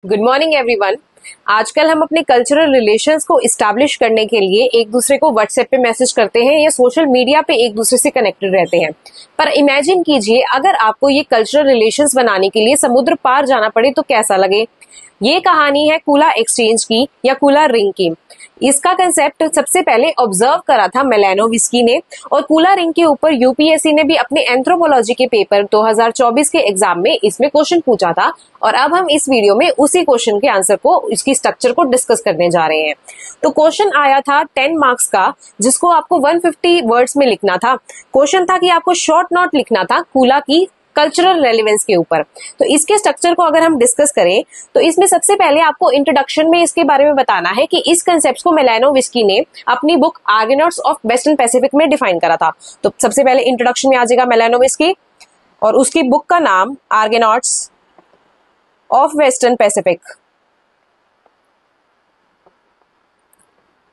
Good morning everyone. आजकल हम अपने कल्चरल रिलेशंस को इस्टेब्लिश करने के लिए एक दूसरे को व्हाट्सएप पे मैसेज करते हैं या सोशल मीडिया पे एक दूसरे से कनेक्टेड रहते हैं। पर इमेजिन कीजिए अगर आपको ये कल्चरल रिलेशंस बनाने के लिए समुद्र पार जाना पड़े तो कैसा लगे। ये कहानी है कूला एक्सचेंज की या कूला रिंग की। इसका कंसेप्ट सबसे पहले ऑब्जर्व करा था मेलानोविस्की ने और कूला रिंग के ऊपर यूपीएससी ने भी अपने एंथ्रोपोलॉजी के पेपर 2024 के एग्जाम में इसमें क्वेश्चन पूछा था और अब हम इस वीडियो में उसी क्वेश्चन के आंसर को, इसकी स्ट्रक्चर को डिस्कस करने जा रहे हैं। तो क्वेश्चन आया था 10 मार्क्स का, जिसको आपको 150 वर्ड्स में लिखना था। क्वेश्चन था कि आपको शॉर्ट नोट लिखना था कूला की कल्चरल रेलेवेंस के ऊपर। तो इसके स्ट्रक्चर को अगर हम डिस्कस करें तो इसमें सबसे पहले आपको इंट्रोडक्शन में इसके बारे में बताना है कि इस कंसेप्ट को मेलानोविस्की ने अपनी बुक आर्गोनॉट्स ऑफ वेस्टर्न पैसिफिक में डिफाइन करा था। तो सबसे पहले इंट्रोडक्शन में आ जाएगा मेलानोविस्की और उसकी बुक का नाम आर्गोनॉट्स ऑफ वेस्टर्न पैसिफिक।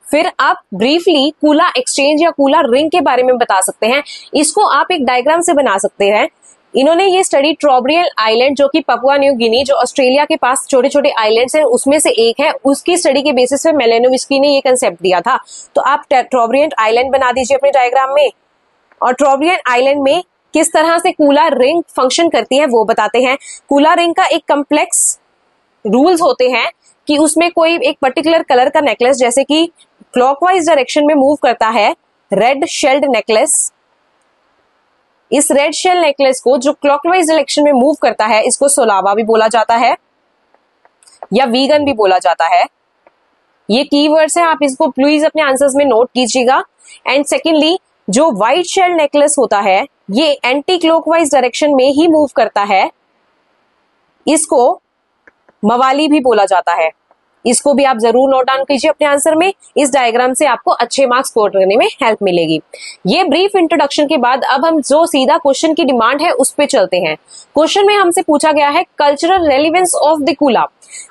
फिर आप ब्रीफली कूला एक्सचेंज या कूला रिंग के बारे में बता सकते हैं। इसको आप एक डायग्राम से बना सकते हैं। इन्होंने ये स्टडी ट्रोब्रियल आइलैंड, जो कि पपुआ न्यू गिनी, जो ऑस्ट्रेलिया के पास छोटे छोटे आइलैंड्स हैं, उसमें से एक है, उसकी स्टडी के बेसिस पे मेलानोविस्की ने ये कंसेप्ट दिया था। तो आप ट्रोब्रियल आइलैंड बना दीजिए अपने डायग्राम में और ट्रोब्रियल आइलैंड में किस तरह से कूला रिंग फंक्शन करती है वो बताते हैं। कूला रिंग का एक कम्प्लेक्स रूल्स होते हैं कि उसमें कोई एक पर्टिकुलर कलर का नेकलेस, जैसे कि क्लॉकवाइज डायरेक्शन में मूव करता है रेड शेल्ड नेकलेस, इस रेड शेल नेकलेस को जो क्लॉकवाइज डायरेक्शन में मूव करता है इसको सोलावा भी बोला जाता है या वीगन भी बोला जाता है। ये कीवर्ड्स हैं, आप इसको प्लीज अपने आंसर्स में नोट कीजिएगा। एंड सेकेंडली, जो व्हाइट शेल नेकलेस होता है ये एंटी क्लॉकवाइज डायरेक्शन में ही मूव करता है, इसको मवाली भी बोला जाता है। इसको भी आप जरूर नोट डाउन कीजिए अपने आंसर में। इस डायग्राम से आपको अच्छे मार्क्स स्कोर करने में हेल्प मिलेगी। ये ब्रीफ इंट्रोडक्शन के बाद अब हम जो सीधा क्वेश्चन की डिमांड है उस पे चलते हैं। क्वेश्चन में हमसे पूछा गया है कल्चरल रेलिवेंस ऑफ द कूला।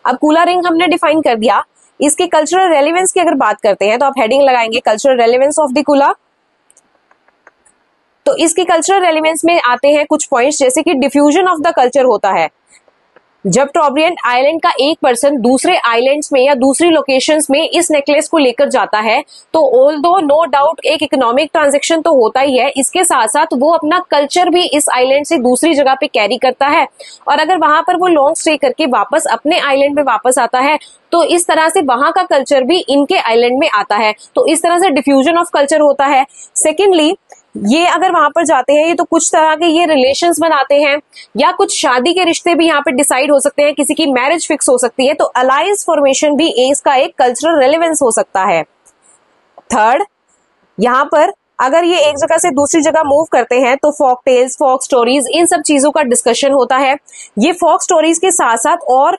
अब कूला रिंग हमने डिफाइन कर दिया, इसके कल्चरल रेलिवेंस की अगर बात करते हैं तो आप हेडिंग लगाएंगे कल्चरल रेलिवेंस ऑफ द कूला। तो इसकी कल्चरल रेलिवेंस में आते हैं कुछ पॉइंट्स, जैसे कि डिफ्यूजन ऑफ द कल्चर होता है। जब ट्रोब्रियल आइलैंड का एक पर्सन दूसरे आइलैंड्स में या दूसरी लोकेशंस में इस नेकलेस को लेकर जाता है तो ऑल्दो नो डाउट एक इकोनॉमिक ट्रांजैक्शन तो होता ही है, इसके साथ साथ वो अपना कल्चर भी इस आइलैंड से दूसरी जगह पे कैरी करता है। और अगर वहां पर वो लॉन्ग स्टे करके वापस अपने आइलैंड में वापस आता है तो इस तरह से वहां का कल्चर भी इनके आइलैंड में आता है। तो इस तरह से डिफ्यूजन ऑफ कल्चर होता है। सेकेंडली, ये अगर वहां पर जाते हैं ये तो कुछ तरह के ये रिलेशंस बनाते हैं या कुछ शादी के रिश्ते भी यहाँ पे डिसाइड हो सकते हैं, किसी की मैरिज फिक्स हो सकती है। तो अलायंस फॉर्मेशन भी इसका एक कल्चरल रेलेवेंस हो सकता है। थर्ड, यहाँ पर अगर ये एक जगह से दूसरी जगह मूव करते हैं तो फोक टेल्स, फोक स्टोरीज, इन सब चीजों का डिस्कशन होता है। ये फोक स्टोरीज के साथ साथ और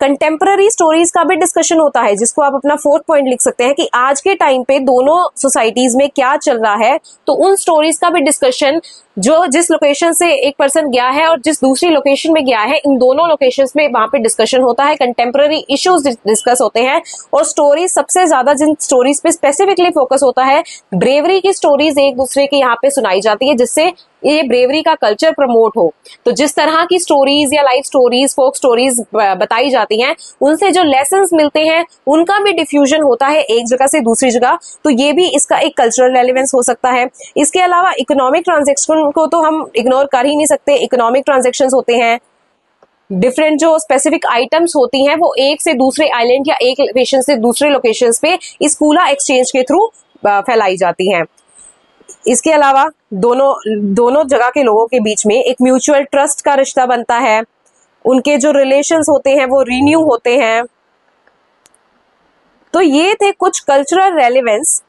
कंटेम्पररी स्टोरीज का भी डिस्कशन होता है, जिसको आप अपना 4th पॉइंट लिख सकते हैं कि आज के टाइम पे दोनों सोसाइटीज में क्या चल रहा है। तो उन स्टोरीज का भी डिस्कशन, जो जिस लोकेशन से एक पर्सन गया है और जिस दूसरी लोकेशन में गया है, इन दोनों लोकेशंस में वहां पे डिस्कशन होता है, कंटेम्पररी इश्यूज डिस्कस होते हैं। और स्टोरीज सबसे ज्यादा जिन स्टोरीज पे स्पेसिफिकली फोकस होता है, ब्रेवरी की स्टोरीज एक दूसरे के यहाँ पे सुनाई जाती है, जिससे ये ब्रेवरी का कल्चर प्रमोट हो। तो जिस तरह की स्टोरीज या लाइफ स्टोरीज, फोक स्टोरीज बताई जाती हैं, उनसे जो लेसन्स मिलते हैं उनका भी डिफ्यूजन होता है एक जगह से दूसरी जगह। तो ये भी इसका एक कल्चरल रेलेवेंस हो सकता है। इसके अलावा इकोनॉमिक ट्रांजैक्शन को तो हम इग्नोर कर ही नहीं सकते। इकोनॉमिक ट्रांजैक्शंस होते हैं, डिफरेंट जो स्पेसिफिक आइटम्स होती हैं वो एक से दूसरे आइलैंड या एक लोकेशन से दूसरे लोकेशन पे इस कूला एक्सचेंज के थ्रू फैलाई जाती हैं। इसके अलावा दोनों जगह के लोगों के बीच में एक म्यूचुअल ट्रस्ट का रिश्ता बनता है, उनके जो रिलेशंस होते हैं वो रिन्यू होते हैं। तो ये थे कुछ कल्चरल रेलेवेंस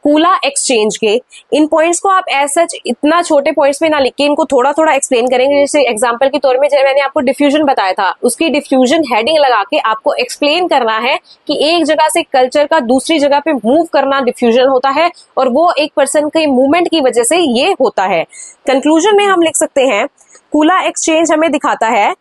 कूला एक्सचेंज के। इन पॉइंट्स को आप एज सच इतना छोटे पॉइंट्स में ना लिख के इनको थोड़ा थोड़ा एक्सप्लेन करेंगे। जैसे एग्जांपल के तौर में जब मैंने आपको डिफ्यूजन बताया था, उसकी डिफ्यूजन हेडिंग लगा के आपको एक्सप्लेन करना है कि एक जगह से कल्चर का दूसरी जगह पे मूव करना डिफ्यूजन होता है और वो एक पर्सन के मूवमेंट की वजह से ये होता है। कंक्लूजन में हम लिख सकते हैं कूला एक्सचेंज हमें दिखाता है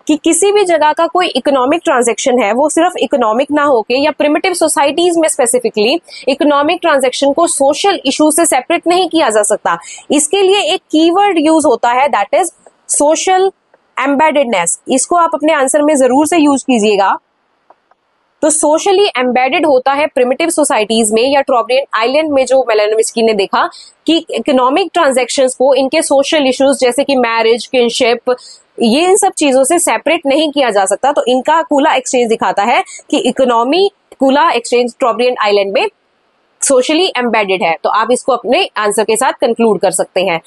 कि किसी भी जगह का कोई इकोनॉमिक ट्रांजैक्शन है वो सिर्फ इकोनॉमिक ना होके, या प्रिमिटिव सोसाइटीज में स्पेसिफिकली इकोनॉमिक ट्रांजैक्शन को सोशल इशू से सेपरेट नहीं किया जा सकता। इसके लिए एक कीवर्ड यूज होता है, दैट इज सोशल एम्बेडेडनेस, इसको आप अपने आंसर में जरूर से यूज कीजिएगा। तो सोशली एम्बेडेड होता है प्रिमिटिव सोसाइटीज में या ट्रॉब्रियन आइलैंड में, जो मेलानोव्स्की ने देखा कि इकोनॉमिक ट्रांजैक्शंस को इनके सोशल इश्यूज जैसे कि मैरिज, किनशिप, ये इन सब चीजों से सेपरेट नहीं किया जा सकता। तो इनका कूला एक्सचेंज दिखाता है कि इकोनॉमी कूला एक्सचेंज ट्रॉब्रियन आइलैंड में सोशली एम्बेडेड है। तो आप इसको अपने आंसर के साथ कंक्लूड कर सकते हैं।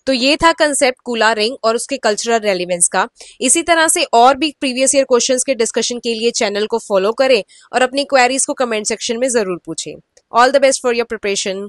तो ये था कंसेप्ट कूला रिंग और उसके कल्चरल रेलिवेंस का। इसी तरह से और भी प्रीवियस ईयर क्वेश्चंस के डिस्कशन के लिए चैनल को फॉलो करें और अपनी क्वेरीज को कमेंट सेक्शन में जरूर पूछें। All the best for your preparation.